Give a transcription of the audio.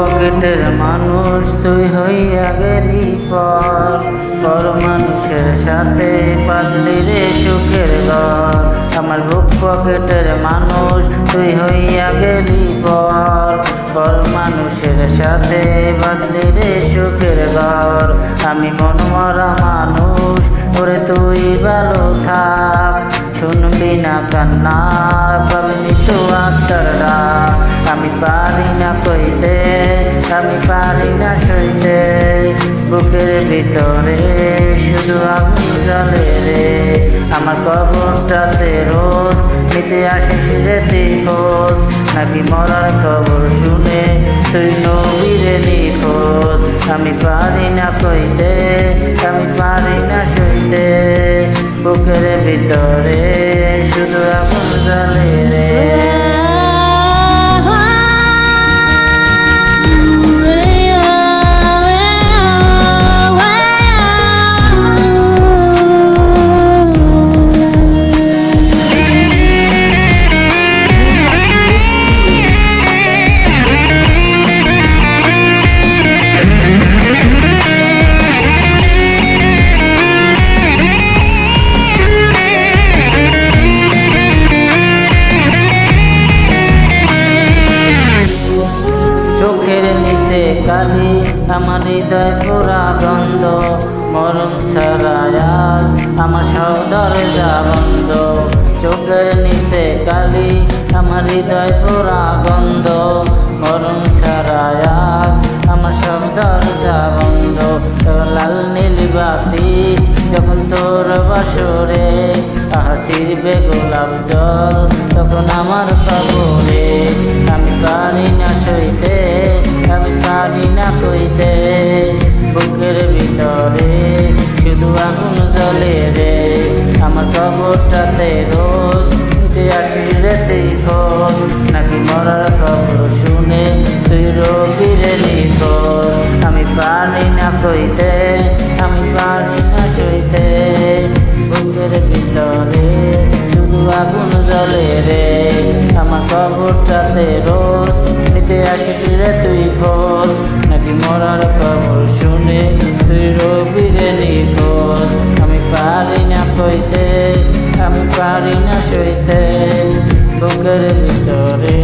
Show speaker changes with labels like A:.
A: পকেটের মানুষ তুই হইয়া গেলি পর মানুষের সাথে পাতলি রে সুখের ঘর। আমার বুক পকেটের মানুষ তুই হইয়া গেলি পর মানুষের সাথে বাঁধলি রে সুখের ঘর। আমি মনমরা মানুষ ওরে তুই ভালো থাক, শুনবি না কান্না পাবনি তো আত্মার ডাক। আমি পারি না কইতে, আমি পারি না সইতে, বুকের ভিতরে শুধু আগুন জ্বলে রে। আমার কবরটাতে রোজ নিতে আসিস রে তুই খোঁজ, নাকি মরার খবর শুনে তুই নবীরে নিখোঁজ। আমি পারি না কইতে, আমি পারি না সইতে, বুকের ভিতরে শুধু আগুন জ্বলে রে। চোখের নিচে কালি আমার হৃদয় পুরা গন্ধ, মরণ ছাড়া আমার সব দরজা বন্ধ। চোখের নিচে কালি আমার হৃদয় পুরা গন্ধ, মরণ ছাড়া আমার সব দরজা বন্ধ। লাল নীল বাতি যখন তোর বাসরে চিরবে গোলাপ জল তখন আমার খবরে। আমি পারি না সইতে, আমি পারি না কইতে, বুকের ভিতরে শুধু আগুন জ্বলে রে। আমার কবরটাতে রোজ তুই আসিস রে তুই খোঁজ, নাকি মরার খবর শুনে তুই রবিরে নিখোঁজ। আমি পারি না কইতে, আমি পারি না সইতে, বুকের ভিতরে শুধু আগুন জ্বলে রে। আমার কবরটাতে রোজ নিতে আসিস রে তুই খোঁজ, নাকি মরার খবর শুনে তুই রবিরে নিখোঁজ। আমি পারি না কইতে, আমি পারি না সইতে, বুকের ভিতরে